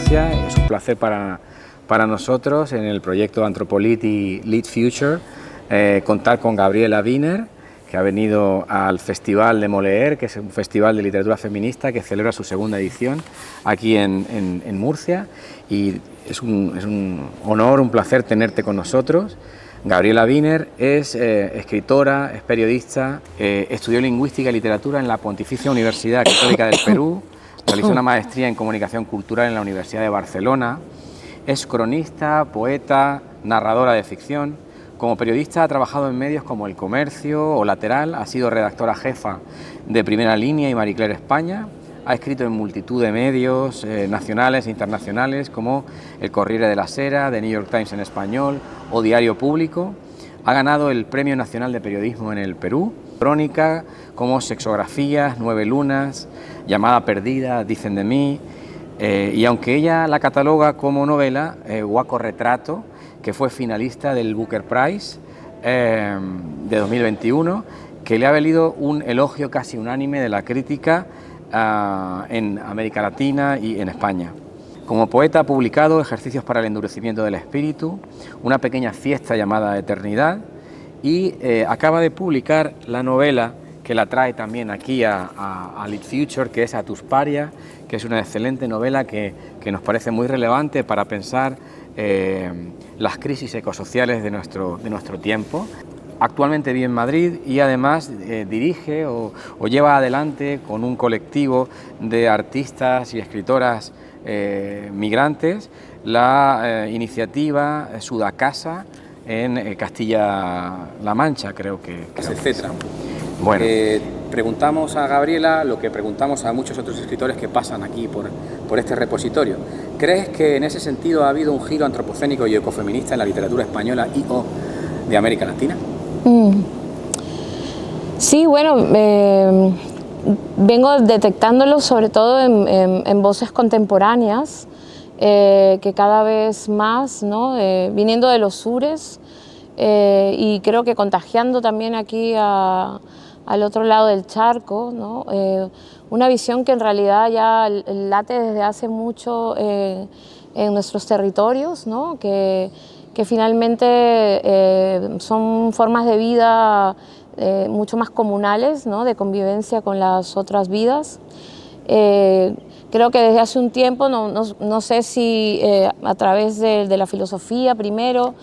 Murcia. Es un placer para nosotros en el proyecto Anthropolity Lead Future contar con Gabriela Wiener, que ha venido al Festival de Molière, que es un festival de literatura feminista que celebra su segunda edición aquí en Murcia, y es un honor, un placer tenerte con nosotros. Gabriela Wiener es escritora, es periodista, estudió lingüística y literatura en la Pontificia Universidad Católica del Perú, realizó una maestría en comunicación cultural en la Universidad de Barcelona, es cronista, poeta, narradora de ficción. Como periodista ha trabajado en medios como El Comercio o Lateral, ha sido redactora jefa de Primera Línea y Marie Claire España, ha escrito en multitud de medios nacionales e internacionales como El Corriere della Sera, The New York Times en español o Diario Público. Ha ganado el Premio Nacional de Periodismo en el Perú, crónica como Sexografías, 9 lunas, Llamada perdida, Dicen de mí, y aunque ella la cataloga como novela, Guaco Retrato, que fue finalista del Booker Prize de 2021, que le ha valido un elogio casi unánime de la crítica en América Latina y en España. Como poeta ha publicado Ejercicios para el endurecimiento del espíritu, una pequeña fiesta llamada Eternidad, y acaba de publicar la novela que la trae también aquí a Lead Future, que es Atusparia, que es una excelente novela que nos parece muy relevante para pensar las crisis ecosociales de nuestro tiempo. Actualmente vive en Madrid y además dirige o lleva adelante con un colectivo de artistas y escritoras migrantes la iniciativa Sudacasa en Castilla-La Mancha, creo que es etcétera. Bueno, preguntamos a Gabriela lo que preguntamos a muchos otros escritores que pasan aquí por este repositorio. ¿Crees que en ese sentido ha habido un giro antropocénico y ecofeminista en la literatura española y o de América Latina? Sí, bueno, vengo detectándolo sobre todo en voces contemporáneas que cada vez más, ¿no? Viniendo de los sures y creo que contagiando también aquí al otro lado del charco, ¿no? Una visión que en realidad ya late desde hace mucho en nuestros territorios, ¿no? Que finalmente son formas de vida mucho más comunales, ¿no? De convivencia con las otras vidas. Creo que desde hace un tiempo, no sé si a través de la filosofía primero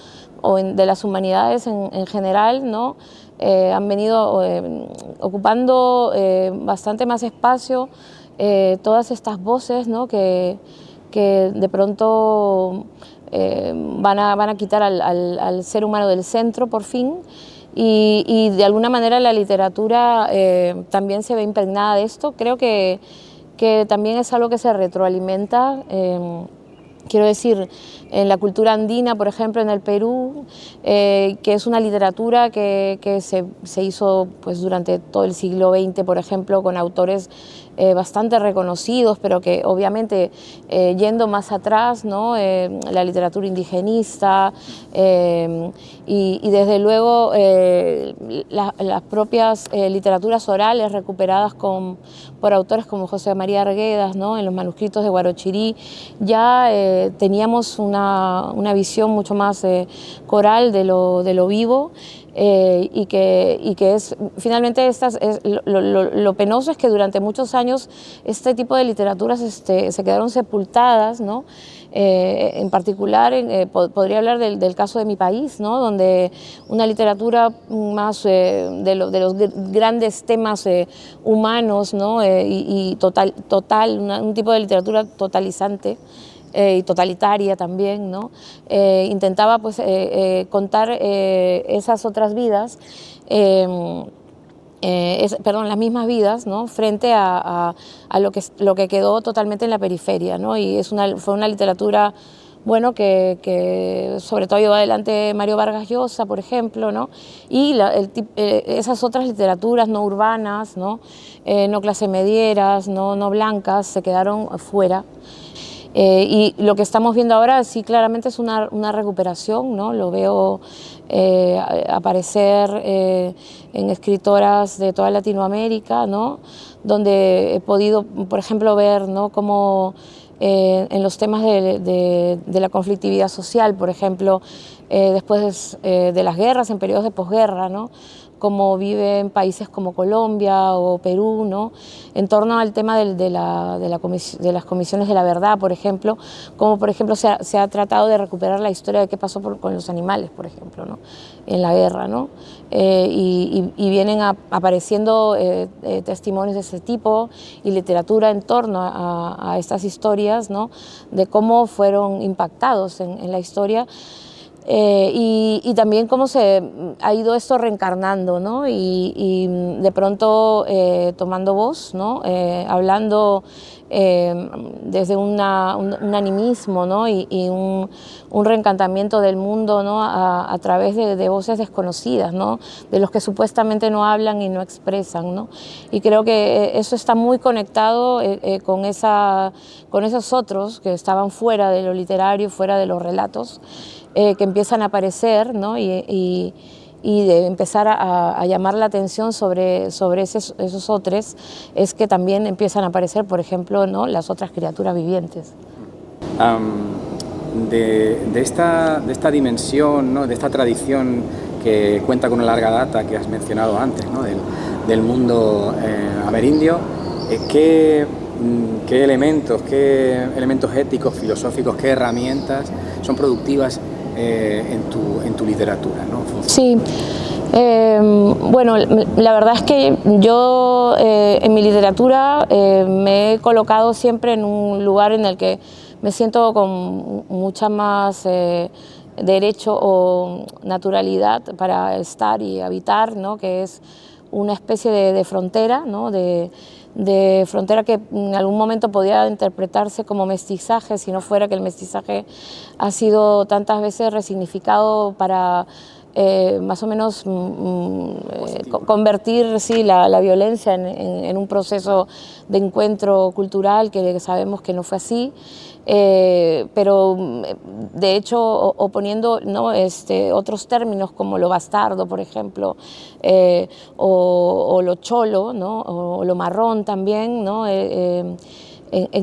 o de las humanidades en general, ¿no? Han venido ocupando bastante más espacio todas estas voces, ¿no? que de pronto van a quitar al ser humano del centro por fin, y de alguna manera la literatura también se ve impregnada de esto. Creo que también es algo que se retroalimenta. Quiero decir, en la cultura andina, por ejemplo, en el Perú, que es una literatura que se hizo pues, durante todo el siglo XX, por ejemplo, con autores bastante reconocidos, pero que obviamente yendo más atrás, ¿no? La literatura indigenista y desde luego las propias literaturas orales recuperadas por autores como José María Arguedas, ¿no? En los manuscritos de Guarochirí, ya teníamos una visión mucho más coral de lo vivo. Y que es finalmente lo penoso es que durante muchos años este tipo de literaturas se quedaron sepultadas, ¿no? En particular podría hablar del caso de mi país, ¿no? Donde una literatura más de los grandes temas humanos, ¿no? Y un tipo de literatura totalizante y totalitaria también, ¿no? Intentaba pues, contar esas otras vidas, las mismas vidas, ¿no? Frente a lo que quedó totalmente en la periferia, ¿no? Y fue una literatura, bueno, que sobre todo llevó adelante Mario Vargas Llosa, por ejemplo, ¿no? Y esas otras literaturas no urbanas, ¿no? No clase medieras, no blancas, se quedaron fuera. Y lo que estamos viendo ahora sí claramente es una recuperación, ¿no? Lo veo aparecer en escritoras de toda Latinoamérica, ¿no? Donde he podido, por ejemplo, ver, ¿no? Cómo en los temas de la conflictividad social, por ejemplo, después de las guerras, en periodos de posguerra, ¿no? Como vive en países como Colombia o Perú, ¿no? En torno al tema de las comisiones de la verdad, por ejemplo, como por ejemplo se ha tratado de recuperar la historia de qué pasó con los animales, por ejemplo, ¿no? En la guerra, ¿no? Y vienen apareciendo testimonios de ese tipo y literatura en torno a estas historias, ¿no? De cómo fueron impactados en la historia. Y también cómo se ha ido esto reencarnando, ¿no? Y de pronto tomando voz, ¿no? Hablando desde un animismo, ¿no? Y un reencantamiento del mundo, ¿no? A través de voces desconocidas, ¿no? De los que supuestamente no hablan y no expresan, ¿no? Y creo que eso está muy conectado con esos otros que estaban fuera de lo literario, fuera de los relatos, que empiezan a aparecer, ¿no? y de empezar a llamar la atención sobre esos otros, es que también empiezan a aparecer, por ejemplo, ¿no? Las otras criaturas vivientes. De esta dimensión, ¿no? De esta tradición que cuenta con una larga data que has mencionado antes, ¿no? del mundo amerindio, ¿qué elementos éticos, filosóficos, qué herramientas son productivas en tu literatura, ¿no? Sí, bueno, la verdad es que yo en mi literatura me he colocado siempre en un lugar en el que me siento con mucha más derecho o naturalidad para estar y habitar, ¿no? Que es una especie de frontera, ¿no? de frontera que en algún momento podía interpretarse como mestizaje, si no fuera que el mestizaje ha sido tantas veces resignificado para más o menos convertir, sí, la violencia en un proceso de encuentro cultural, que sabemos que no fue así. Pero de hecho oponiendo, ¿no? Otros términos como lo bastardo, por ejemplo, o lo cholo, ¿no? O lo marrón también, ¿no?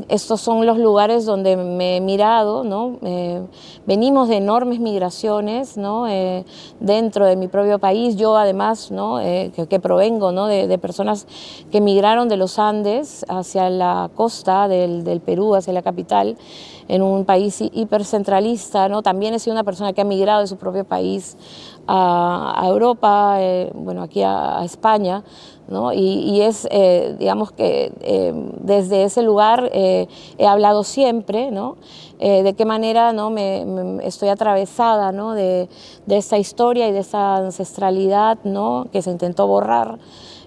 Estos son los lugares donde me he mirado, ¿no? Venimos de enormes migraciones, ¿no? Dentro de mi propio país. Yo además, ¿no? que provengo, ¿no? de personas que migraron de los Andes hacia la costa del Perú, hacia la capital, en un país hipercentralista, ¿no? También he sido una persona que ha migrado de su propio país a Europa, bueno, aquí a España, ¿no? Y es, digamos que desde ese lugar he hablado siempre, ¿no? De qué manera, ¿no? estoy atravesada, ¿no? de esta historia y de esa ancestralidad, ¿no? Que se intentó borrar.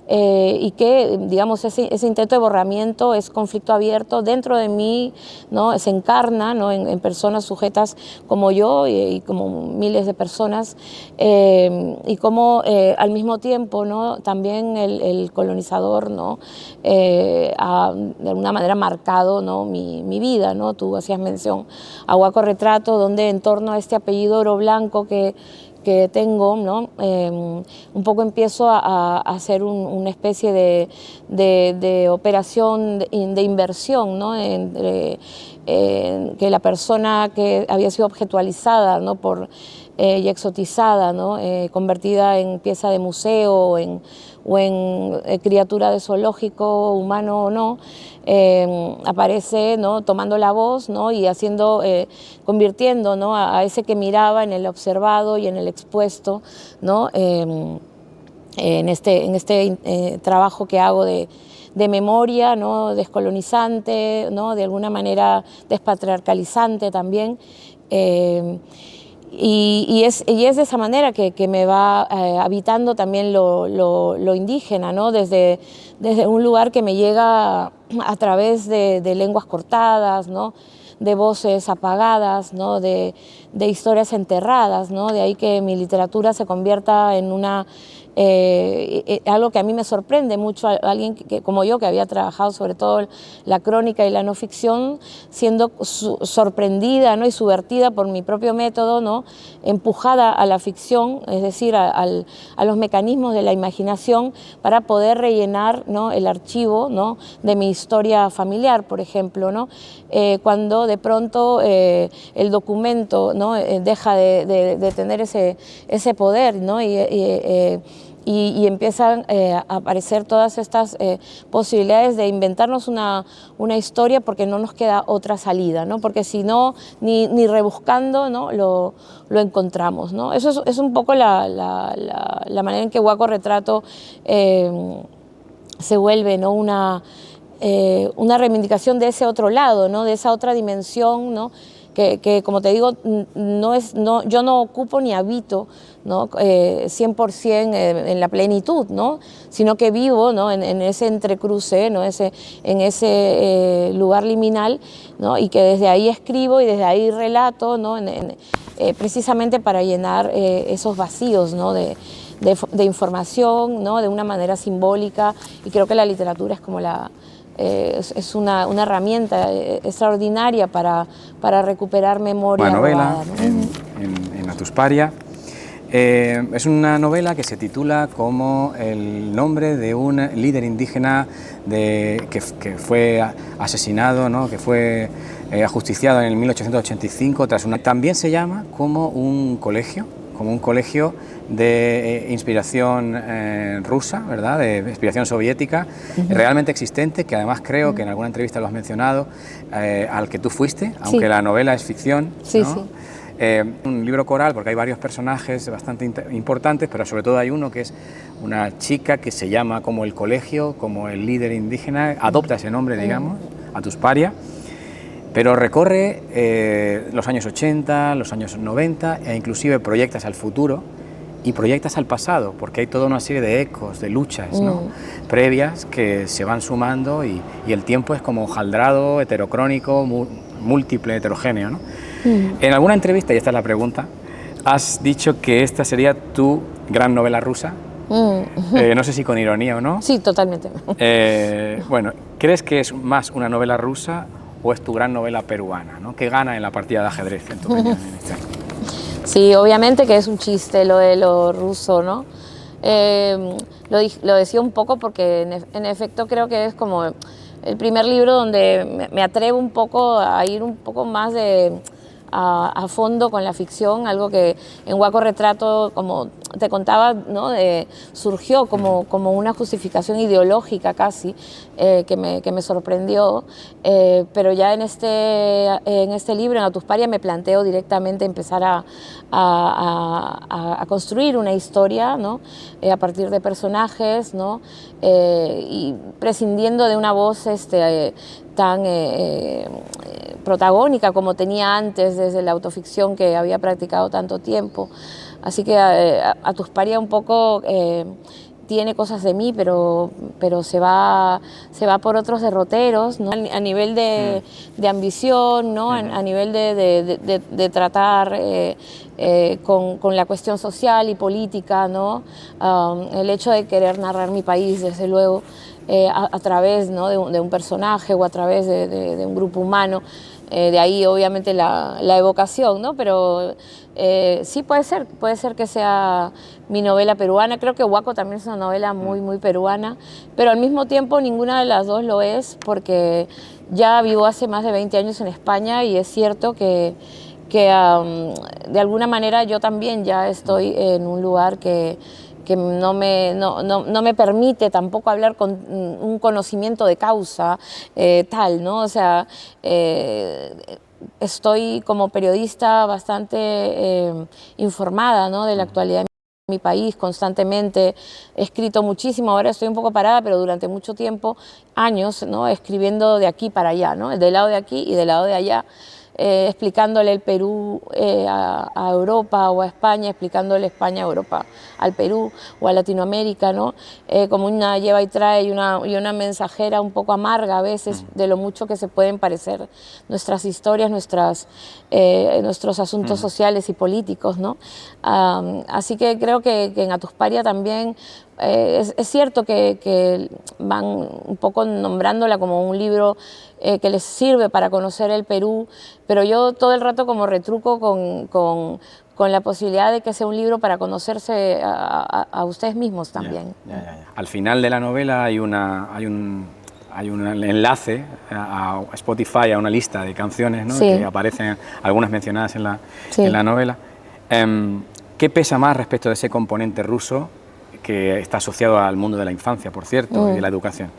Y que, digamos, ese intento de borramiento es conflicto abierto dentro de mí, ¿no? Se encarna, ¿no? en personas sujetas como yo y como miles de personas, y como al mismo tiempo, ¿no? También el colonizador, ¿no? Ha de alguna manera marcado, ¿no? mi vida, ¿no? Tú hacías mención a Huaco Retrato, donde en torno a este apellido Oro Blanco que tengo, ¿no? Un poco empiezo a hacer una especie de operación de inversión, ¿no? Entre que la persona que había sido objetualizada, ¿no? Y exotizada, ¿no? Convertida en pieza de museo o en criatura de zoológico, humano o no, aparece, ¿no? Tomando la voz, ¿no? Y convirtiendo, ¿no? a ese que miraba en el observado y en el expuesto, ¿no? En este trabajo que hago de memoria, ¿no? Descolonizante, ¿no? De alguna manera despatriarcalizante también. Y es de esa manera que me va habitando también lo indígena, ¿no? Desde un lugar que me llega a través de lenguas cortadas, ¿no? De voces apagadas, ¿no? de historias enterradas, ¿no? De ahí que mi literatura se convierta en una algo que a mí me sorprende mucho, alguien como yo, que había trabajado sobre todo la crónica y la no ficción, siendo sorprendida, ¿no? Y subvertida por mi propio método, ¿no? Empujada a la ficción, es decir, a los mecanismos de la imaginación para poder rellenar, ¿no? El archivo, ¿no? De mi historia familiar, por ejemplo, ¿no? Cuando de pronto el documento, ¿no? Deja de tener ese poder, ¿no? Y empiezan a aparecer todas estas posibilidades de inventarnos una historia porque no nos queda otra salida, ¿no? Porque si no, ni rebuscando, ¿no? lo encontramos, ¿no? Eso es un poco la manera en que Huaco Retrato se vuelve, ¿no? Una reivindicación de ese otro lado, ¿no? De esa otra dimensión, ¿no? Que como te digo, yo no ocupo ni habito, ¿no? 100% en la plenitud, ¿no? Sino que vivo, ¿no? en ese entrecruce, ¿no? En ese lugar liminal, ¿no? Y que desde ahí escribo y desde ahí relato, ¿no? Precisamente para llenar esos vacíos, ¿no? de información, ¿no? De una manera simbólica, y creo que la literatura es como es una herramienta extraordinaria para recuperar memoria. Una novela robada, ¿no? en Atusparia. Es una novela que se titula como el nombre de un líder indígena que fue asesinado, ¿no? Que fue ajusticiado en el 1885 tras una... También se llama como un colegio de inspiración rusa, ¿verdad? De inspiración soviética, realmente existente, que además creo que en alguna entrevista lo has mencionado, al que tú fuiste, aunque la novela es ficción, sí, ¿no? Sí. Un libro coral porque hay varios personajes bastante importantes, pero sobre todo hay uno que es una chica que se llama como el colegio, como el líder indígena, adopta ese nombre, digamos, Atusparia, pero recorre los años 80, los años 90 e inclusive proyectas al futuro y proyectas al pasado, porque hay toda una serie de ecos, de luchas, ¿no? Previas que se van sumando y el tiempo es como hojaldrado, heterocrónico, múltiple, heterogéneo, ¿no? En alguna entrevista, y esta es la pregunta, has dicho que esta sería tu gran novela rusa. No sé si con ironía o no. Sí, totalmente. Bueno, ¿crees que es más una novela rusa o es tu gran novela peruana, ¿no? ¿Qué gana en la partida de ajedrez, en tu opinión? Sí, obviamente que es un chiste lo de lo ruso, ¿no? Lo decía un poco porque en efecto creo que es como el primer libro donde me atrevo un poco a ir un poco más a fondo con la ficción, algo que en Huaco Retrato, como te contaba, ¿no? Surgió como una justificación ideológica casi, que me sorprendió, pero ya en este libro, en Atusparia, me planteo directamente empezar a construir una historia, ¿no? A partir de personajes, ¿no? Y prescindiendo de una voz tan protagónica como tenía antes desde la autoficción que había practicado tanto tiempo. Así que Atusparia un poco tiene cosas de mí, pero se va por otros derroteros, ¿no? A nivel de ambición, ¿no? A nivel de tratar con la cuestión social y política, ¿no? El hecho de querer narrar mi país, desde luego, a través, ¿no? de un personaje o a través de un grupo humano. De ahí obviamente la evocación, ¿no? Pero sí puede ser que sea mi novela peruana. Creo que Huaco también es una novela muy peruana, pero al mismo tiempo ninguna de las dos lo es, porque ya vivo hace más de 20 años en España y es cierto que de alguna manera yo también ya estoy en un lugar que no me permite tampoco hablar con un conocimiento de causa tal, ¿no? O sea, estoy como periodista bastante informada, ¿no? De la actualidad de mi país constantemente. He escrito muchísimo, ahora estoy un poco parada, pero durante mucho tiempo, años, ¿no? Escribiendo de aquí para allá, ¿no? Del lado de aquí y del lado de allá. explicándole el Perú a Europa o a España, explicándole España a Europa, al Perú o a Latinoamérica, ¿no? Como una lleva y trae y una mensajera un poco amarga a veces de lo mucho que se pueden parecer nuestras historias, nuestros asuntos sociales y políticos, ¿no? Así que creo que en Atusparia también es cierto que van un poco nombrándola como un libro que les sirve para conocer el Perú, pero yo todo el rato como retruco con la posibilidad de que sea un libro para conocerse a ustedes mismos también. Al final de la novela hay un enlace a Spotify, a una lista de canciones, ¿no? Que aparecen, algunas mencionadas en la novela. ¿Qué pesa más respecto de ese componente ruso que está asociado al mundo de la infancia, por cierto, y de la educación?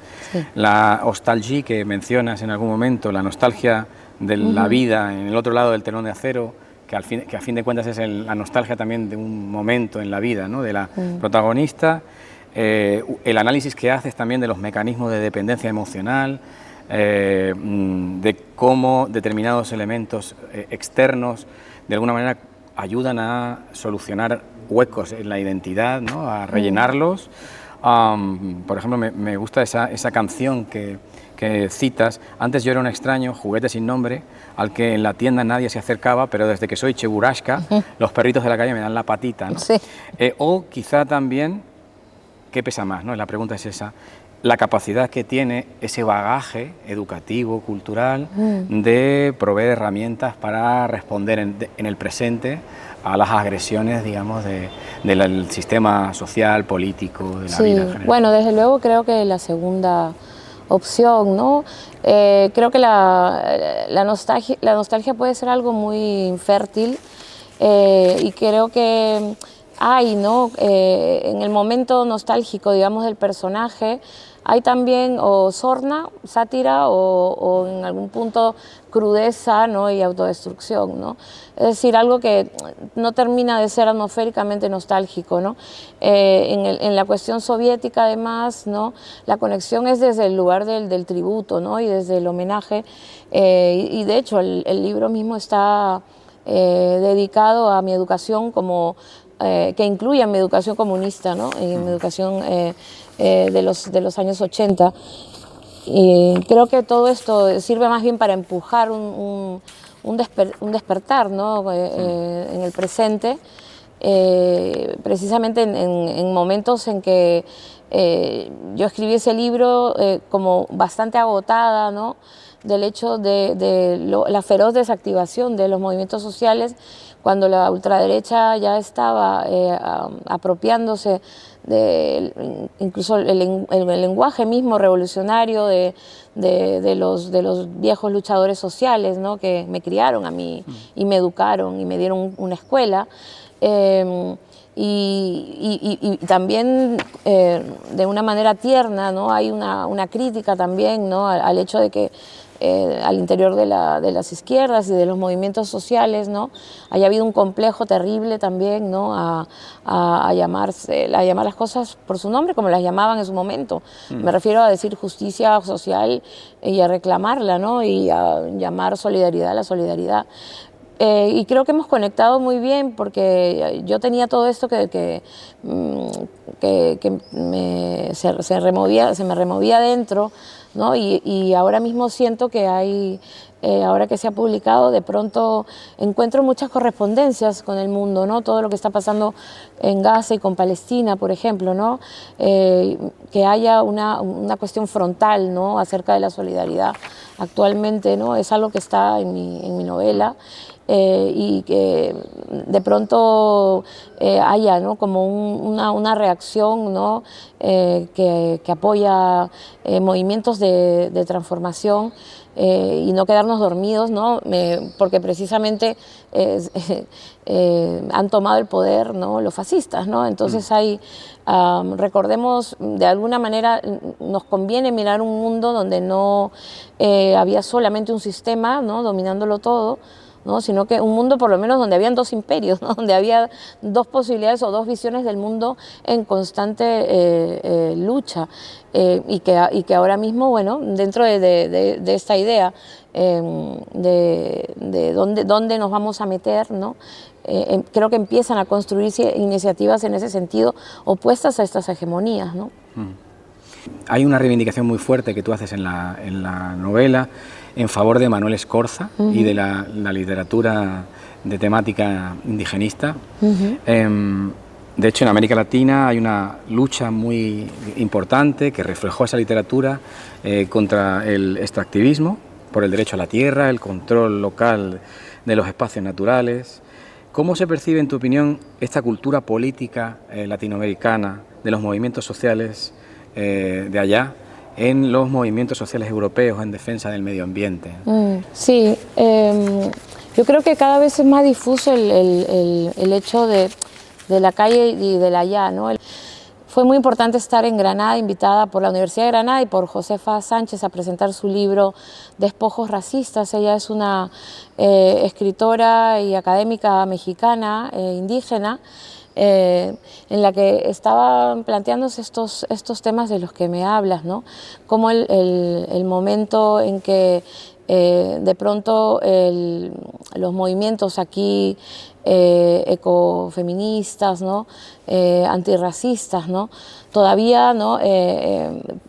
La nostalgia que mencionas en algún momento, la nostalgia de la vida en el otro lado del telón de acero, que a fin de cuentas es la nostalgia también de un momento en la vida, ¿no? De la protagonista, el análisis que haces también de los mecanismos de dependencia emocional, de cómo determinados elementos externos de alguna manera ayudan a solucionar huecos en la identidad, ¿no? A rellenarlos. Por ejemplo, me gusta esa canción que citas: antes yo era un extraño, juguete sin nombre, al que en la tienda nadie se acercaba, pero desde que soy Cheburashka, los perritos de la calle me dan la patita, ¿no? O quizá también, ¿qué pesa más, ¿no? La pregunta es esa, la capacidad que tiene ese bagaje educativo, cultural, de proveer herramientas para responder en el presente a las agresiones, digamos, del sistema social, político, de la vida en general. Bueno, desde luego creo que la segunda opción, ¿no? Creo que la nostalgia puede ser algo muy fértil y creo que hay, ¿no? En el momento nostálgico, digamos, del personaje, hay también o sorna, sátira o en algún punto crudeza, ¿no? Y autodestrucción, ¿no? Es decir, algo que no termina de ser atmosféricamente nostálgico, ¿no? En la cuestión soviética, además, ¿no? La conexión es desde el lugar del tributo, ¿no? Y desde el homenaje. Y de hecho, el libro mismo está dedicado a mi educación que incluye mi educación comunista, ¿no? Y mi educación de los años 80. Y creo que todo esto sirve más bien para empujar un despertar, ¿no? En el presente, precisamente en momentos en que yo escribí ese libro como bastante agotada, ¿no? Del hecho de la feroz desactivación de los movimientos sociales, cuando la ultraderecha ya estaba apropiándose incluso el lenguaje mismo revolucionario de los viejos luchadores sociales, ¿no? Que me criaron a mí y me educaron y me dieron una escuela. Y también de una manera tierna, ¿no? Hay una crítica también, ¿no? al hecho de que al interior de las izquierdas y de los movimientos sociales, ¿no? Haya habido un complejo terrible también, ¿no? a llamar las cosas por su nombre, como las llamaban en su momento. Me refiero a decir justicia social y a reclamarla, ¿no? Y a llamar solidaridad a la solidaridad. Y creo que hemos conectado muy bien, porque yo tenía todo esto que se me removía dentro, ¿no? Y ahora mismo siento que hay, ahora que se ha publicado, de pronto encuentro muchas correspondencias con el mundo, ¿no? Todo lo que está pasando en Gaza y con Palestina, por ejemplo, ¿no? Que haya una cuestión frontal, ¿no? Acerca de la solidaridad actualmente, ¿no? Es algo que está en mi novela. Y que de pronto haya, ¿no? Como una reacción, ¿no? Que apoya movimientos de transformación y no quedarnos dormidos, ¿no? Porque precisamente han tomado el poder, ¿no? Los fascistas, ¿no? Entonces recordemos, de alguna manera nos conviene mirar un mundo donde no había solamente un sistema, ¿no? Dominándolo todo, ¿no? Sino que un mundo por lo menos donde habían dos imperios, ¿no? Donde había dos posibilidades o dos visiones del mundo en constante lucha, y que ahora mismo, bueno, dentro de esta idea de dónde nos vamos a meter, ¿no? Creo que empiezan a construirse iniciativas en ese sentido opuestas a estas hegemonías, ¿no? Hay una reivindicación muy fuerte que tú haces en la novela en favor de Manuel Escorza y de la literatura de temática indigenista. De hecho, en América Latina hay una lucha muy importante que reflejó esa literatura contra el extractivismo, por el derecho a la tierra, el control local de los espacios naturales. ¿Cómo se percibe, en tu opinión, esta cultura política latinoamericana de los movimientos sociales de allá en los movimientos sociales europeos en defensa del medio ambiente? Sí, yo creo que cada vez es más difuso el hecho de la calle y del allá, ¿no? Fue muy importante estar en Granada, invitada por la Universidad de Granada y por Josefa Sánchez a presentar su libro Despojos racistas. Ella es una escritora y académica mexicana, indígena, en la que estaba planteándose estos temas de los que me hablas, ¿no? Como el momento en que de pronto los movimientos aquí ecofeministas, ¿no? Antirracistas, ¿no? Todavía, ¿no?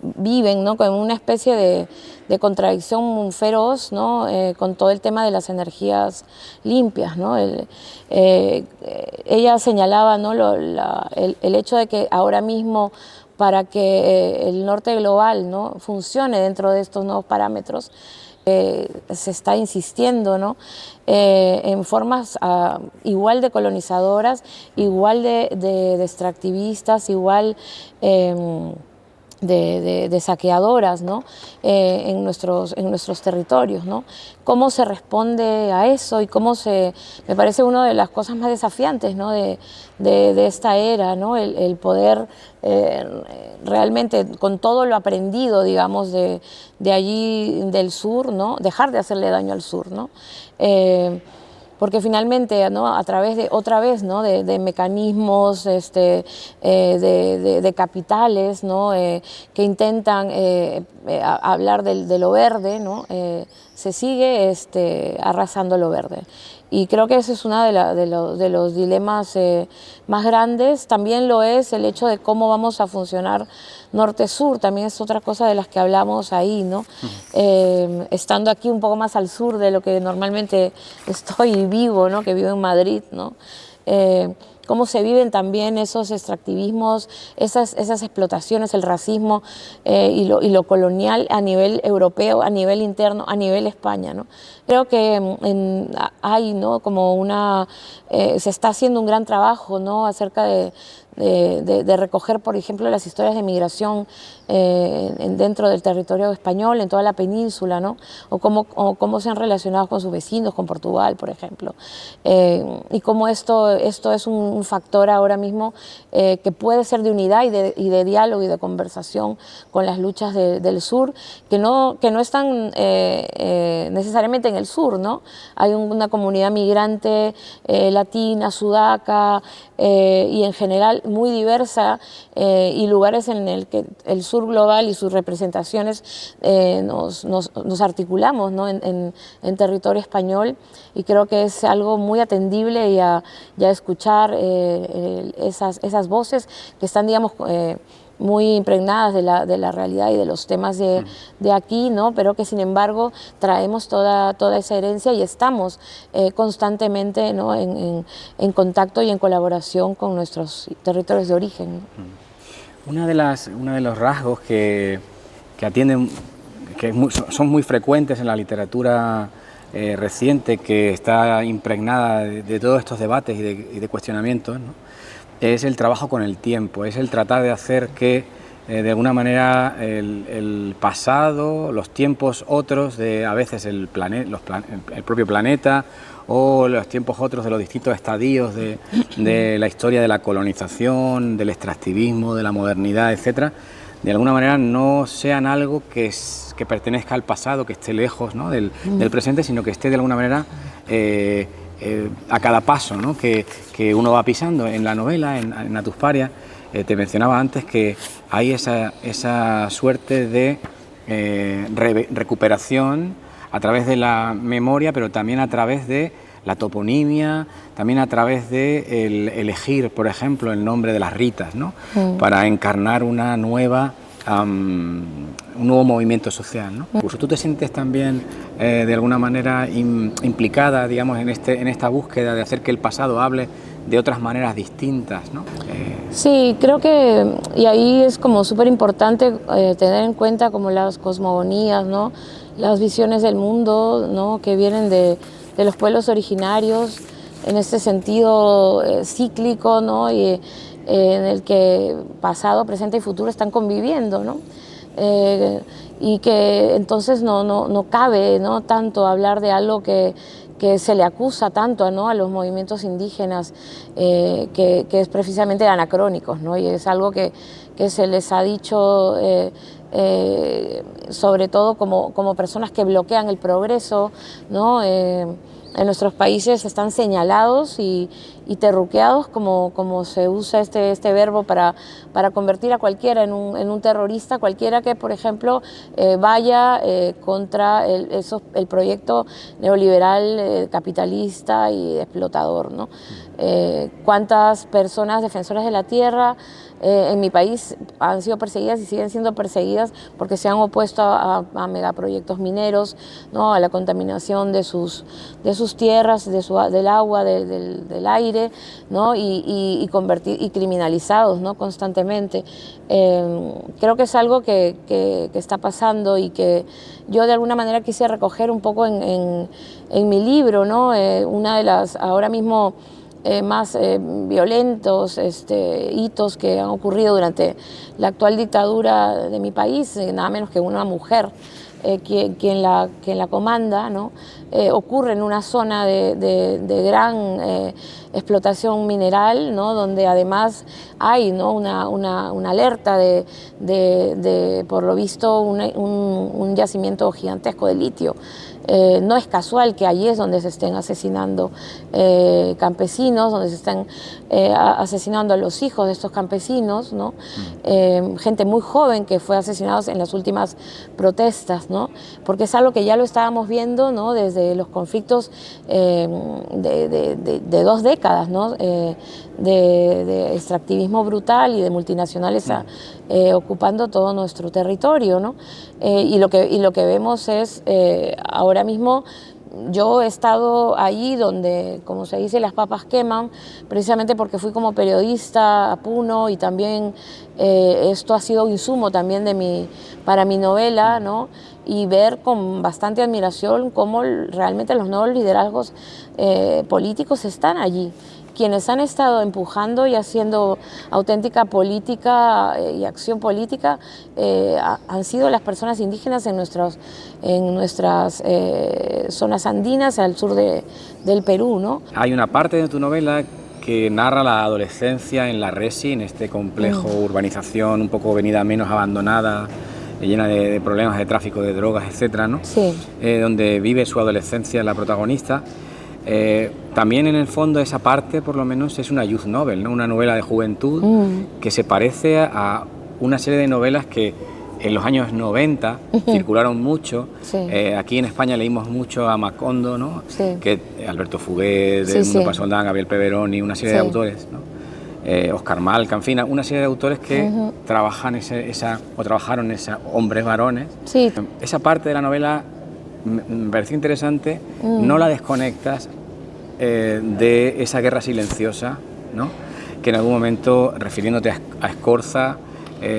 Viven, ¿no? Con una especie de contradicción feroz, ¿no? Con todo el tema de las energías limpias, ¿no? Ella señalaba, ¿no? el hecho de que ahora mismo, para que el norte global, ¿no? Funcione dentro de estos nuevos parámetros, se está insistiendo, ¿no? En formas igual de colonizadoras, igual de extractivistas, igual de saqueadoras, ¿no? En nuestros territorios, ¿no? ¿Cómo se responde a eso? Y me parece una de las cosas más desafiantes, ¿no? de esta era, ¿no? El poder realmente, con todo lo aprendido, digamos, de allí del sur, ¿no? Dejar de hacerle daño al sur, ¿no? Porque finalmente, ¿no? A través de, otra vez, ¿no? de mecanismos, de capitales, ¿no? Que intentan hablar de lo verde, ¿no? Se sigue arrasando lo verde. Y creo que ese es uno de los dilemas más grandes. También lo es el hecho de cómo vamos a funcionar norte-sur, también es otra cosa de las que hablamos ahí, ¿no? Estando aquí un poco más al sur de lo que normalmente estoy y vivo, ¿no? Que vivo en Madrid, ¿no? Cómo se viven también esos extractivismos, esas explotaciones, el racismo y lo colonial a nivel europeo, a nivel interno, a nivel España, ¿no? Creo que hay, ¿no? Como se está haciendo un gran trabajo, ¿no? Acerca de recoger, por ejemplo, las historias de migración dentro del territorio español, en toda la península, ¿no? O cómo se han relacionado con sus vecinos, con Portugal, por ejemplo. Y cómo esto es un factor ahora mismo que puede ser de unidad y de diálogo y de conversación con las luchas del sur, que no están necesariamente en el sur, ¿no? Hay una comunidad migrante latina, sudaca y en general muy diversa, y lugares en el que el sur global y sus representaciones nos articulamos, ¿no? en territorio español, y creo que es algo muy atendible y a escuchar esas voces que están, digamos, muy impregnadas de la realidad y de los temas de aquí, ¿no? Pero que sin embargo traemos toda esa herencia y estamos constantemente, ¿no? en contacto y en colaboración con nuestros territorios de origen, ¿no? Uno de los rasgos que atienden, son muy frecuentes en la literatura reciente, que está impregnada de todos estos debates y de cuestionamientos, ¿no? Es el trabajo con el tiempo, es el tratar de hacer que de alguna manera el pasado, los tiempos otros de a veces el propio planeta, o los tiempos otros de los distintos estadios de la historia de la colonización, del extractivismo, de la modernidad, etcétera, de alguna manera no sean algo que pertenezca al pasado, que esté lejos, ¿no?, del presente, sino que esté de alguna manera a cada paso, ¿no?, que uno va pisando. En la novela, en Atusparia, te mencionaba antes que hay esa suerte de recuperación a través de la memoria, pero también a través de la toponimia, también a través de elegir, por ejemplo, el nombre de las Ritas, ¿no?, para encarnar un nuevo movimiento social, ¿no? ¿Tú te sientes también de alguna manera implicada, digamos, en esta búsqueda de hacer que el pasado hable de otras maneras distintas, ¿no? Sí, creo que, y ahí es como súper importante tener en cuenta como las cosmogonías, ¿no?, las visiones del mundo, ¿no?, que vienen de los pueblos originarios, en este sentido cíclico, ¿no?, y en el que pasado, presente y futuro están conviviendo, ¿no? Y que entonces no cabe, ¿no?, tanto hablar de algo que se le acusa tanto, ¿no?, a los movimientos indígenas, que es precisamente anacrónicos, ¿no?, y es algo que se les ha dicho sobre todo como personas que bloquean el progreso, ¿no? En nuestros países están señalados y terruqueados, como se usa este verbo para convertir a cualquiera en un terrorista, cualquiera que, por ejemplo, vaya contra el proyecto neoliberal, capitalista y explotador, ¿no? ¿Cuántas personas defensoras de la tierra en mi país han sido perseguidas y siguen siendo perseguidas porque se han opuesto a megaproyectos mineros, ¿no?, a la contaminación de sus tierras, del agua, del aire, ¿no?, y criminalizados, ¿no?, constantemente? Creo que es algo que está pasando y que yo de alguna manera quise recoger un poco en mi libro, ¿no? Una de las ahora mismo más violentos hitos que han ocurrido durante la actual dictadura de mi país, nada menos que una mujer quien la comanda, ¿no? Ocurre en una zona de gran explotación mineral, ¿no?, donde además hay, ¿no?, una alerta de por lo visto, un yacimiento gigantesco de litio. No es casual que allí es donde se estén asesinando campesinos, donde se estén asesinando a los hijos de estos campesinos, ¿no? Gente muy joven que fue asesinada en las últimas protestas, ¿no? Porque es algo que ya lo estábamos viendo, ¿no?, desde los conflictos de 2 décadas, ¿no?, de extractivismo brutal y de multinacionales ocupando todo nuestro territorio, ¿no? Y lo que vemos es ahora mismo. Yo he estado ahí donde, como se dice, las papas queman, precisamente porque fui como periodista a Puno, y también esto ha sido insumo también para mi novela, ¿no? Y ver con bastante admiración cómo realmente los nuevos liderazgos políticos están allí. Quienes han estado empujando y haciendo auténtica política y acción política han sido las personas indígenas en nuestras zonas andinas, al sur del Perú, ¿no? Hay una parte de tu novela que narra la adolescencia en la Resi, en este complejo urbanización un poco venida menos, abandonada, llena de problemas de tráfico de drogas, etcétera, ¿no? Sí. Donde vive su adolescencia la protagonista. También en el fondo esa parte, por lo menos, es una youth novel, ¿no?, una novela de juventud que se parece a una serie de novelas que en los años 90 circularon mucho. Sí. Aquí en España leímos mucho a Macondo, ¿no? Sí. Que Alberto Fuguet, de Mundo para Soldán, Gabriel Peveroni, una serie de autores, ¿no? Oscar Malca, en fin, una serie de autores que trabajaron hombres, varones. Sí. Esa parte de la novela me pareció interesante, no la desconectas de esa guerra silenciosa, ¿no?, que en algún momento, refiriéndote a Escorza,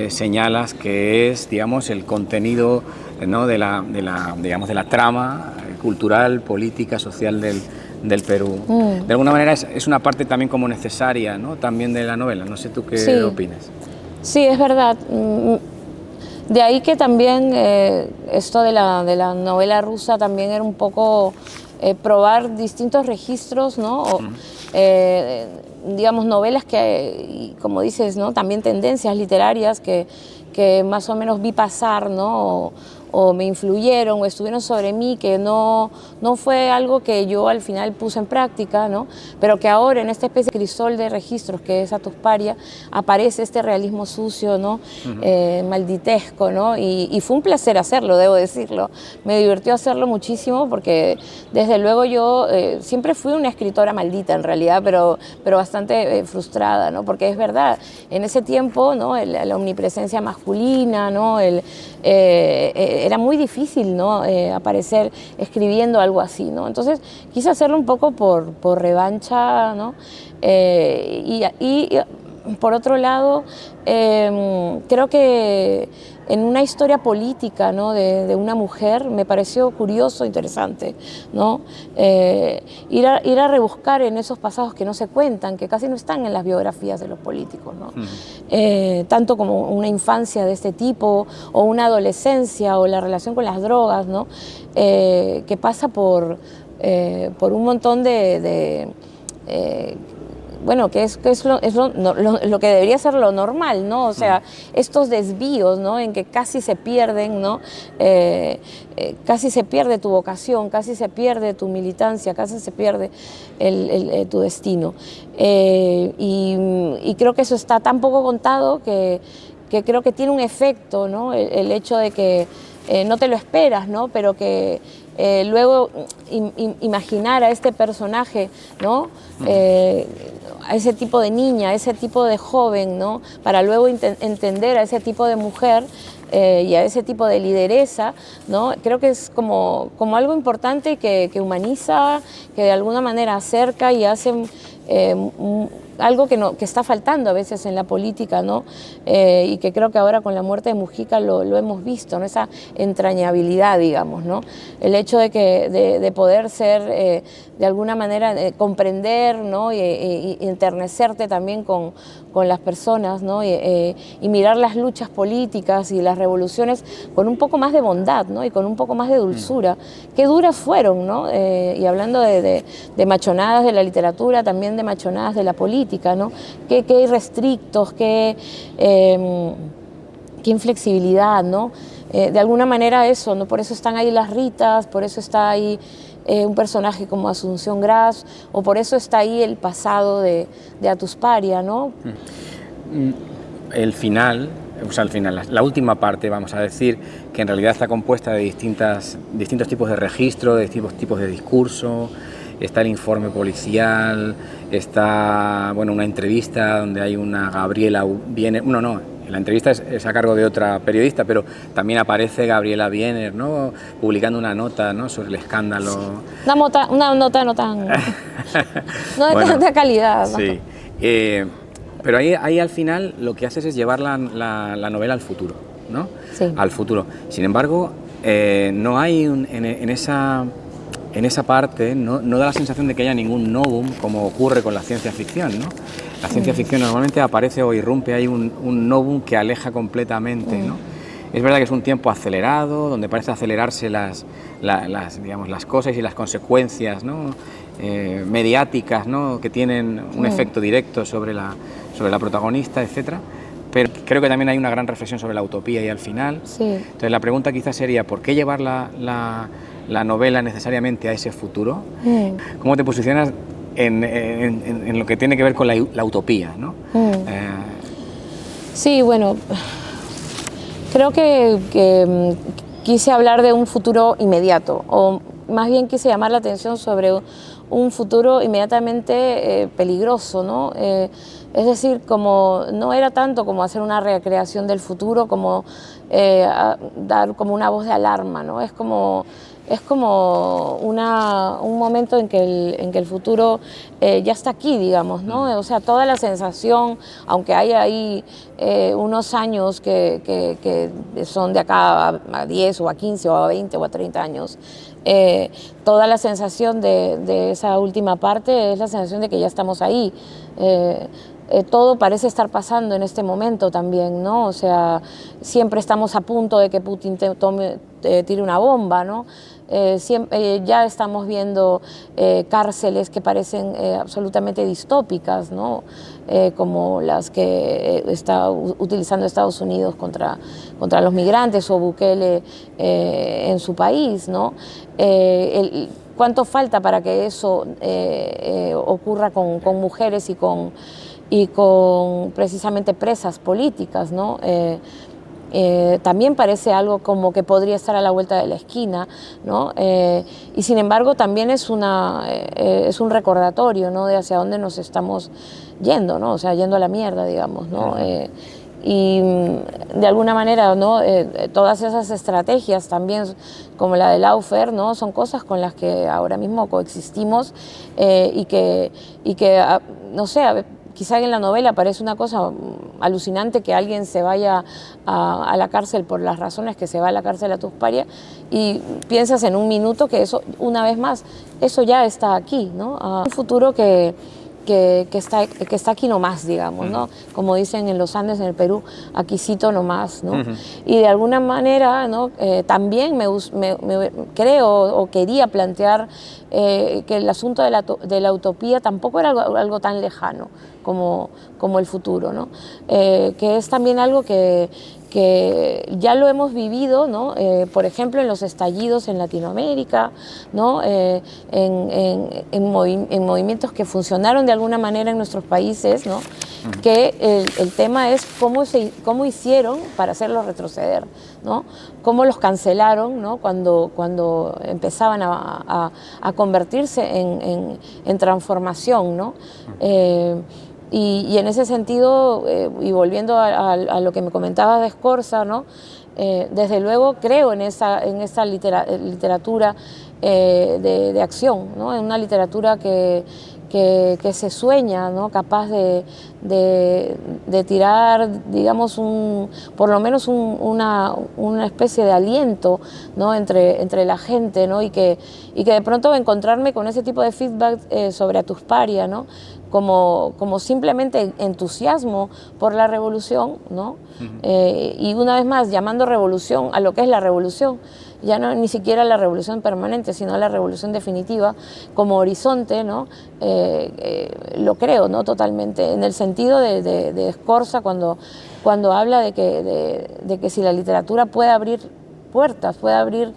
señalas que es, digamos, el contenido, ¿no?, de la trama cultural, política, social del Perú. De alguna manera es una parte también como necesaria, ¿no?, también de la novela. No sé tú qué opinas. Sí, es verdad. De ahí que también esto de la novela rusa también era un poco probar distintos registros, ¿no? Digamos, novelas que, como dices, ¿no?, también tendencias literarias que que más o menos vi pasar, ¿no? O me influyeron o estuvieron sobre mí, que no fue algo que yo al final puse en práctica, ¿no? Pero que ahora en esta especie de crisol de registros que es Atusparia aparece este realismo sucio, ¿no? Malditesco, ¿no? Y fue un placer hacerlo, debo decirlo. Me divirtió hacerlo muchísimo porque desde luego yo siempre fui una escritora maldita en realidad, pero bastante frustrada, ¿no? Porque es verdad, en ese tiempo, ¿no? La omnipresencia masculina, ¿no? Era muy difícil, ¿no? Aparecer escribiendo algo así, ¿no? Entonces quise hacerlo un poco por revancha, ¿no? Y por otro lado, creo que en una historia política, ¿no? de una mujer me pareció curioso, interesante, ¿no? Ir a rebuscar en esos pasados que no se cuentan, que casi no están en las biografías de los políticos, ¿no? Tanto como una infancia de este tipo o una adolescencia o la relación con las drogas, ¿no? Que pasa por un montón bueno, que es lo que debería ser lo normal, ¿no? O sea, estos desvíos, ¿no? En que casi se pierden, ¿no? Casi se pierde tu vocación, casi se pierde tu militancia, casi se pierde tu destino. Y creo que eso está tan poco contado que creo que tiene un efecto, ¿no? El hecho de que no te lo esperas, ¿no? Pero que luego imaginar a este personaje, ¿no? A ese tipo de niña, a ese tipo de joven, ¿no? Para luego entender a ese tipo de mujer y a ese tipo de lideresa, ¿no? Creo que es como algo importante que humaniza, que de alguna manera acerca y hace algo que está faltando a veces en la política, ¿no? Y que creo que ahora con la muerte de Mujica lo hemos visto, ¿no? Esa entrañabilidad, digamos, ¿no? El hecho de poder ser, de alguna manera, comprender, ¿no? Y enternecerte también con las personas, ¿no? Y mirar las luchas políticas y las revoluciones con un poco más de bondad, ¿no? Y con un poco más de dulzura. Qué duras fueron, ¿no? Y hablando de machonadas de la literatura, también de machonadas de la política, ¿no? Qué irrestrictos, qué inflexibilidad, ¿no? De alguna manera eso, ¿no? Por eso están ahí las Ritas, por eso está ahí un personaje como Asunción Gras, o por eso está ahí el pasado de Atusparia, ¿no? El final, o sea, la última parte, vamos a decir, que en realidad está compuesta de distintos tipos de registro, de distintos tipos de discurso. Está el informe policial, está, bueno, una entrevista donde hay una Gabriela Wiener, la entrevista es a cargo de otra periodista, pero también aparece Gabriela Wiener, ¿no? Publicando una nota, ¿no? Sobre el escándalo. Sí. Una nota no tan... no de tanta calidad, ¿no? Sí. Pero ahí al final lo que haces es llevar la novela al futuro, ¿no? Sí. Al futuro. Sin embargo, no hay en esa parte no da la sensación de que haya ningún novum como ocurre con la ciencia ficción, ¿no? La ciencia ficción normalmente aparece o irrumpe ahí un novum que aleja completamente, ¿no? Es verdad que es un tiempo acelerado, donde parece acelerarse las cosas y las consecuencias, ¿no? Mediáticas, ¿no? Que tienen un efecto directo sobre la protagonista, etcétera. Pero creo que también hay una gran reflexión sobre la utopía y al final. Sí. Entonces la pregunta quizás sería, ¿por qué llevar la novela necesariamente a ese futuro? ¿Cómo te posicionas en lo que tiene que ver con la utopía, ¿no? Sí, bueno, creo que quise hablar de un futuro inmediato, o más bien quise llamar la atención sobre un futuro inmediatamente peligroso, ¿no? Es decir, como no era tanto como hacer una recreación del futuro, como dar como una voz de alarma, ¿no? Es como un momento en que el futuro ya está aquí, digamos, ¿no? O sea, toda la sensación, aunque haya ahí unos años que son de acá a 10 o a 15 o a 20 o a 30 años, toda la sensación de esa última parte es la sensación de que ya estamos ahí. todo parece estar pasando en este momento también, ¿no? O sea, siempre estamos a punto de que Putin tire una bomba, ¿no? Ya estamos viendo cárceles que parecen absolutamente distópicas, ¿no? Como las que está utilizando Estados Unidos contra los migrantes o Bukele en su país, ¿no? ¿Cuánto falta para que eso ocurra con mujeres y con precisamente presas políticas, ¿no? También parece algo como que podría estar a la vuelta de la esquina, ¿no? Y sin embargo también es un recordatorio, ¿no? De hacia dónde nos estamos yendo, ¿no? O sea, yendo a la mierda, digamos, ¿no? Y de alguna manera, ¿no? Todas esas estrategias también, como la del lawfare, ¿no? Son cosas con las que ahora mismo coexistimos y que no sé, quizá en la novela parece una cosa alucinante que alguien se vaya a la cárcel por las razones que se va a la cárcel a Tuxparia, y piensas en un minuto que eso, una vez más, eso ya está aquí, ¿no? Un futuro que está aquí nomás, digamos, ¿no? Como dicen en los Andes, en el Perú, aquícito nomás, ¿no? Y de alguna manera, ¿no? También me creo o quería plantear que el asunto de la utopía tampoco era algo tan lejano como el futuro, ¿no? Que es también algo que ya lo hemos vivido, ¿no? Por ejemplo, en los estallidos en Latinoamérica, ¿no? En movimientos que funcionaron de alguna manera en nuestros países, ¿no? Que el tema es cómo hicieron para hacerlos retroceder, ¿no? Cómo los cancelaron, ¿no? Cuando empezaban a convertirse en transformación, ¿no? Y en ese sentido, y volviendo a lo que me comentabas de Scorza, ¿no? Desde luego creo en esa literatura de acción, ¿no? En una literatura que se sueña, ¿no? Capaz de tirar, digamos, por lo menos una especie de aliento, ¿no? entre la gente, ¿no? Y que de pronto encontrarme con ese tipo de feedback sobre Atusparia, ¿no? Como simplemente entusiasmo por la revolución, ¿no? Y una vez más llamando revolución a lo que es la revolución, ya no ni siquiera la revolución permanente, sino la revolución definitiva como horizonte, ¿no? Lo creo, ¿no? Totalmente, en el sentido de Scorza cuando habla de que si la literatura puede abrir puertas, puede abrir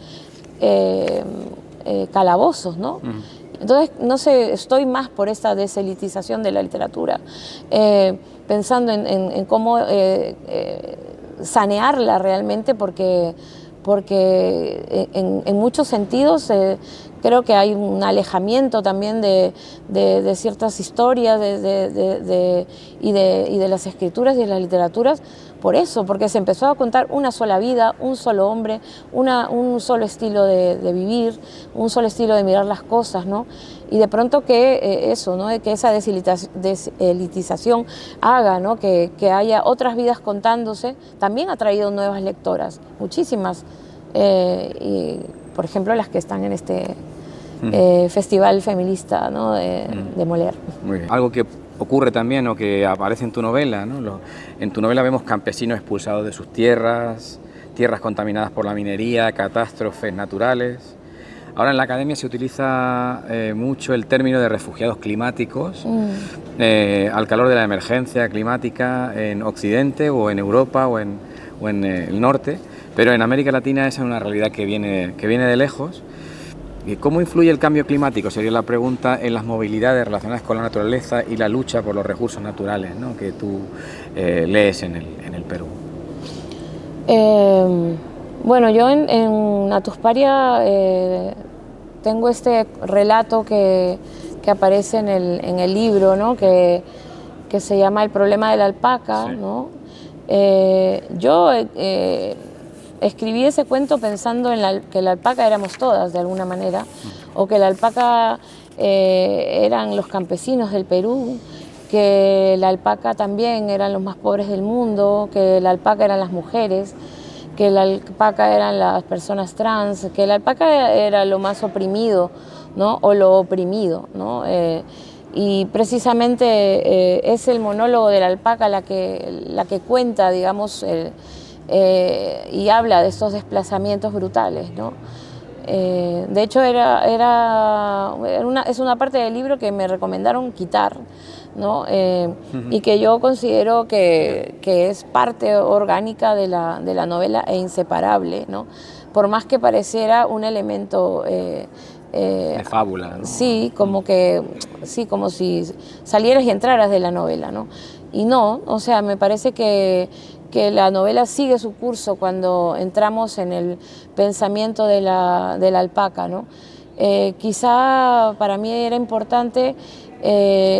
calabozos, ¿no? Entonces, no sé, estoy más por esta deselitización de la literatura, pensando en cómo sanearla realmente, porque en muchos sentidos creo que hay un alejamiento también de ciertas historias y de las escrituras y de las literaturas, por eso, porque se empezó a contar una sola vida, un solo hombre, un solo estilo de vivir, un solo estilo de mirar las cosas, ¿no? Y de pronto que eso, ¿no? Que esa deselitización haga, ¿no? que haya otras vidas contándose, también ha traído nuevas lectoras, muchísimas, y, por ejemplo, las que están en este festival feminista, ¿no? de Molière. Muy bien. Algo que ocurre también o que aparece en tu novela, ¿no? En tu novela vemos campesinos expulsados de sus tierras contaminadas por la minería, catástrofes naturales. Ahora en la academia se utiliza mucho el término de refugiados climáticos al calor de la emergencia climática en Occidente o en Europa o en el norte, pero en América Latina esa es una realidad que viene de lejos. ¿Cómo influye el cambio climático? Sería la pregunta en las movilidades relacionadas con la naturaleza y la lucha por los recursos naturales, ¿no? Que tú lees en el Perú. Bueno, yo en Atusparia tengo este relato que aparece en el libro, ¿no? que se llama El problema de la alpaca, sí. ¿No? Yo escribí ese cuento pensando en que la alpaca éramos todas de alguna manera, o que la alpaca eran los campesinos del Perú, que la alpaca también eran los más pobres del mundo, que la alpaca eran las mujeres, que la alpaca eran las personas trans, que la alpaca era lo más oprimido, ¿no? O lo oprimido, ¿no? y precisamente es el monólogo de la alpaca la que cuenta, digamos, y habla de estos desplazamientos brutales, ¿no? De hecho, es una parte del libro que me recomendaron quitar, ¿no? Y que yo considero que es parte orgánica de la novela e inseparable, ¿no? Por más que pareciera un elemento de fábula, ¿no? Sí, como si salieras y entraras de la novela, ¿no? Y no, o sea, me parece que la novela sigue su curso cuando entramos en el pensamiento de la alpaca, ¿no? Quizá para mí era importante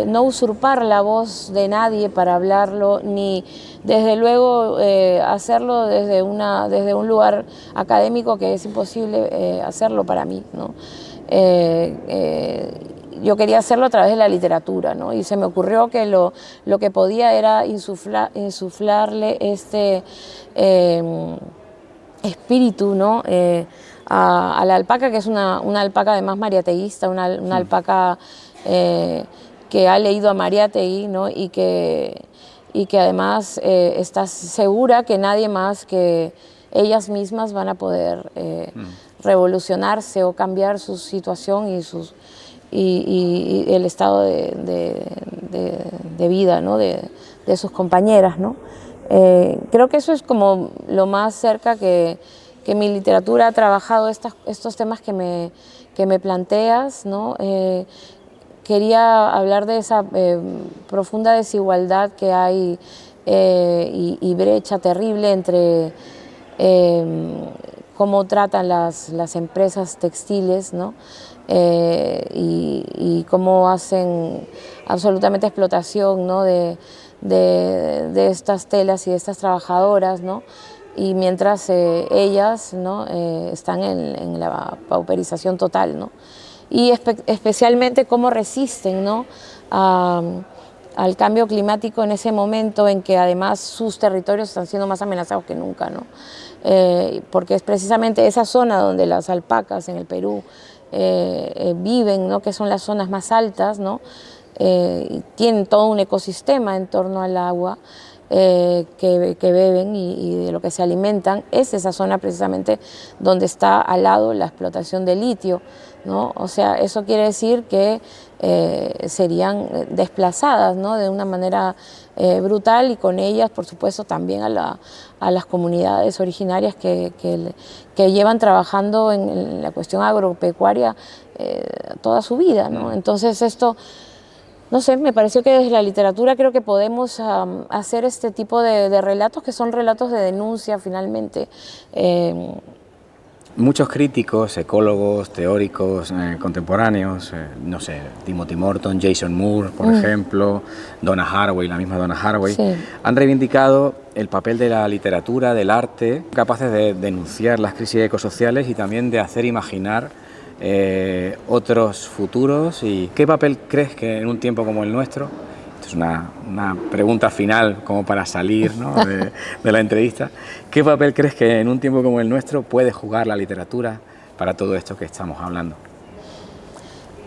no usurpar la voz de nadie para hablarlo, ni desde luego hacerlo desde un lugar académico, que es imposible hacerlo para mí, ¿no? Yo quería hacerlo a través de la literatura, ¿no? Y se me ocurrió que lo que podía era insuflarle este espíritu, ¿no? A la alpaca, que es una alpaca además mariateísta, una alpaca que ha leído a Mariátegui, ¿no? Y que además está segura que nadie más que ellas mismas van a poder revolucionarse o cambiar su situación y el estado de vida, ¿no? de sus compañeras, ¿no? Creo que eso es como lo más cerca que mi literatura ha trabajado estos temas que me planteas, ¿no? Quería hablar de esa profunda desigualdad que hay y brecha terrible entre cómo tratan las empresas textiles, ¿no? Y cómo hacen absolutamente explotación, ¿no? de estas telas y de estas trabajadoras, ¿no? Y mientras ellas, ¿no? Están en la pauperización total, ¿no? Y especialmente cómo resisten, ¿no? Al cambio climático en ese momento en que además sus territorios están siendo más amenazados que nunca, ¿no? Porque es precisamente esa zona donde las alpacas en el Perú viven, ¿no? Que son las zonas más altas, ¿no? Tienen todo un ecosistema en torno al agua que beben y de lo que se alimentan. Es esa zona precisamente donde está al lado la explotación de litio, ¿no? O sea, eso quiere decir que serían desplazadas, ¿no? De una manera brutal, y con ellas, por supuesto, también a las comunidades originarias que llevan trabajando en la cuestión agropecuaria toda su vida, ¿no? Entonces esto, no sé, me pareció que desde la literatura creo que podemos hacer este tipo de relatos, que son relatos de denuncia finalmente. Muchos críticos, ecólogos, teóricos contemporáneos, no sé, Timothy Morton, Jason Moore, por ejemplo, Donna Haraway, la misma Donna Haraway, sí, han reivindicado el papel de la literatura, del arte, capaces de denunciar las crisis ecosociales y también de hacer imaginar otros futuros. ¿Y qué papel crees que en un tiempo como el nuestro? Es una pregunta final como para salir, ¿no? de la entrevista. ¿Qué papel crees que en un tiempo como el nuestro puede jugar la literatura para todo esto que estamos hablando?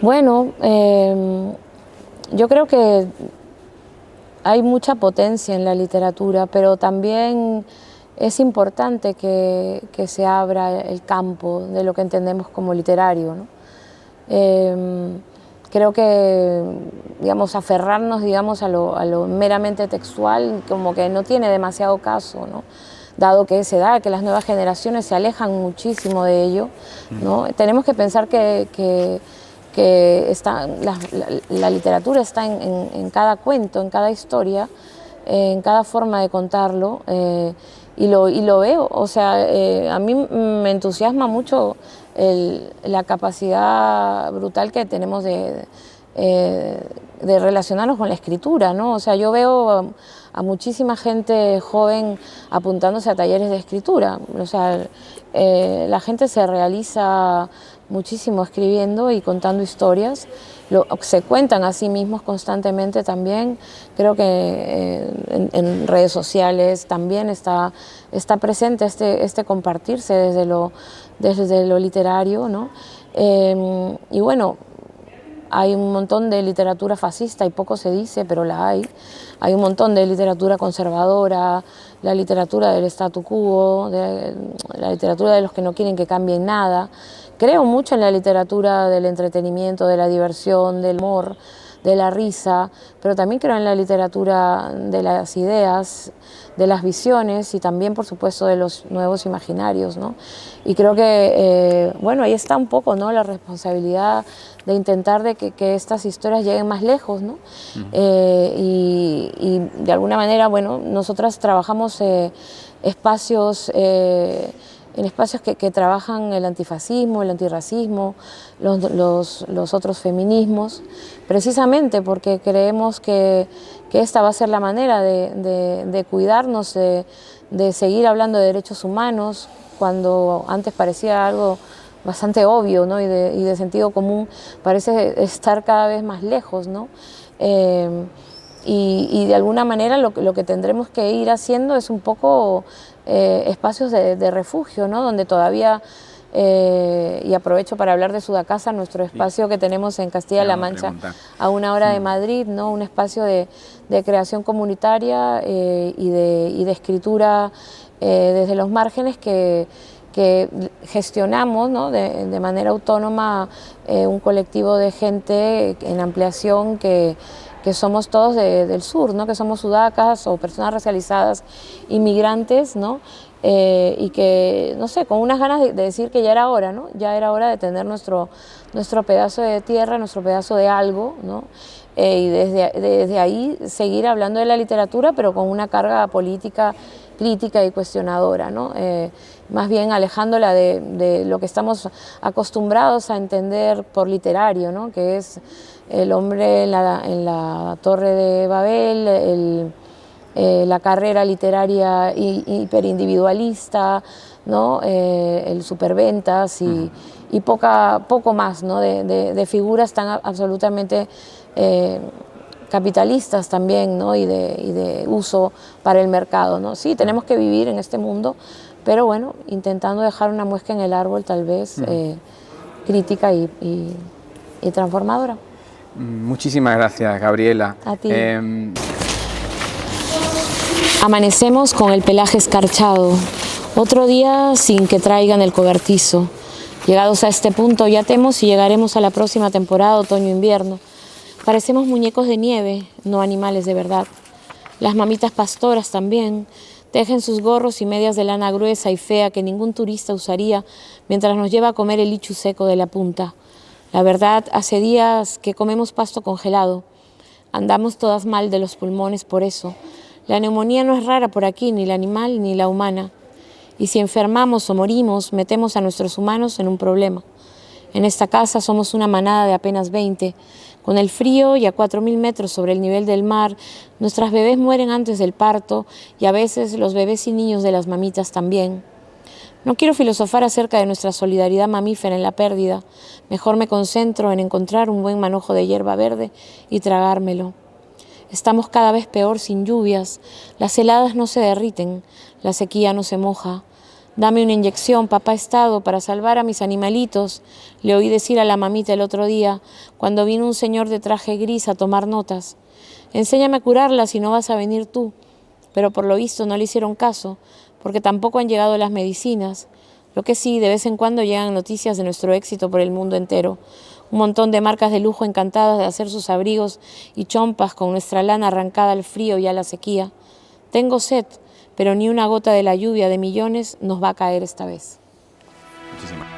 Bueno, yo creo que hay mucha potencia en la literatura, pero también es importante que se abra el campo de lo que entendemos como literario, ¿no? Creo que, digamos, aferrarnos, digamos, a lo meramente textual como que no tiene demasiado caso, ¿no? Dado que que las nuevas generaciones se alejan muchísimo de ello, ¿no? Tenemos que pensar que la literatura está en cada cuento, en cada historia, en cada forma de contarlo, y lo veo. O sea, a mí me entusiasma mucho la capacidad brutal que tenemos de relacionarnos con la escritura, ¿no? O sea, yo veo a muchísima gente joven apuntándose a talleres de escritura. O sea, la gente se realiza muchísimo escribiendo y contando historias. Se cuentan a sí mismos constantemente también. Creo que en redes sociales también está presente este compartirse desde lo literario, ¿no? Y bueno, Hay un montón de literatura fascista y poco se dice, pero la hay. Hay un montón de literatura conservadora, la literatura del statu quo, la literatura de los que no quieren que cambien nada. Creo mucho en la literatura del entretenimiento, de la diversión, del humor, de la risa, pero también creo en la literatura de las ideas, de las visiones y también, por supuesto, de los nuevos imaginarios, ¿no? Y creo que, bueno, ahí está un poco, ¿no?, la responsabilidad de intentar de que estas historias lleguen más lejos, ¿no? Y de alguna manera, bueno, nosotras trabajamos espacios... en espacios que trabajan el antifascismo, el antirracismo, los otros feminismos, precisamente porque creemos que esta va a ser la manera de cuidarnos, de seguir hablando de derechos humanos, cuando antes parecía algo bastante obvio, ¿no?, y de sentido común, parece estar cada vez más lejos, ¿no? Y de alguna manera lo que tendremos que ir haciendo es un poco espacios de refugio, ¿no?, donde todavía, y aprovecho para hablar de Sudacasa, nuestro espacio que tenemos en Castilla-La Mancha, a una hora de Madrid, ¿no?, un espacio de creación comunitaria y de escritura desde los márgenes que gestionamos, ¿no?, de manera autónoma, un colectivo de gente en ampliación que somos todos del sur, ¿no?, que somos sudacas o personas racializadas, inmigrantes, ¿no?, y que, no sé, con unas ganas de decir que ya era hora, ¿no?, ya era hora de tener nuestro pedazo de tierra, nuestro pedazo de algo, ¿no?, y desde ahí seguir hablando de la literatura, pero con una carga política, crítica y cuestionadora, ¿no?, más bien alejándola de lo que estamos acostumbrados a entender por literario, ¿no?, que es el hombre en la Torre de Babel, la carrera literaria hiperindividualista, ¿no?, el superventas y poco más, ¿no?, de figuras tan absolutamente capitalistas también, ¿no?, y de uso para el mercado, ¿no? Sí, tenemos que vivir en este mundo, pero bueno, intentando dejar una muesca en el árbol tal vez, crítica y transformadora. Muchísimas gracias, Gabriela. A ti. Amanecemos con el pelaje escarchado, otro día sin que traigan el cobertizo. Llegados a este punto ya temo si llegaremos a la próxima temporada otoño-invierno. Parecemos muñecos de nieve, no animales de verdad. Las mamitas pastoras también tejen sus gorros y medias de lana gruesa y fea que ningún turista usaría mientras nos lleva a comer el ichu seco de la punta. La verdad, hace días que comemos pasto congelado. Andamos todas mal de los pulmones por eso. La neumonía no es rara por aquí, ni la animal ni la humana. Y si enfermamos o morimos, metemos a nuestros humanos en un problema. En esta casa somos una manada de apenas 20. Con el frío y a 4000 metros sobre el nivel del mar, nuestras bebés mueren antes del parto y a veces los bebés y niños de las mamitas también. No quiero filosofar acerca de nuestra solidaridad mamífera en la pérdida. Mejor me concentro en encontrar un buen manojo de hierba verde y tragármelo. Estamos cada vez peor sin lluvias. Las heladas no se derriten, la sequía no se moja. Dame una inyección, papá Estado, para salvar a mis animalitos, le oí decir a la mamita el otro día, cuando vino un señor de traje gris a tomar notas. Enséñame a curarla si no vas a venir tú. Pero por lo visto no le hicieron caso, porque tampoco han llegado las medicinas. Lo que sí, de vez en cuando llegan noticias de nuestro éxito por el mundo entero. Un montón de marcas de lujo encantadas de hacer sus abrigos y chompas con nuestra lana arrancada al frío y a la sequía. Tengo sed, pero ni una gota de la lluvia de millones nos va a caer esta vez. Muchísimas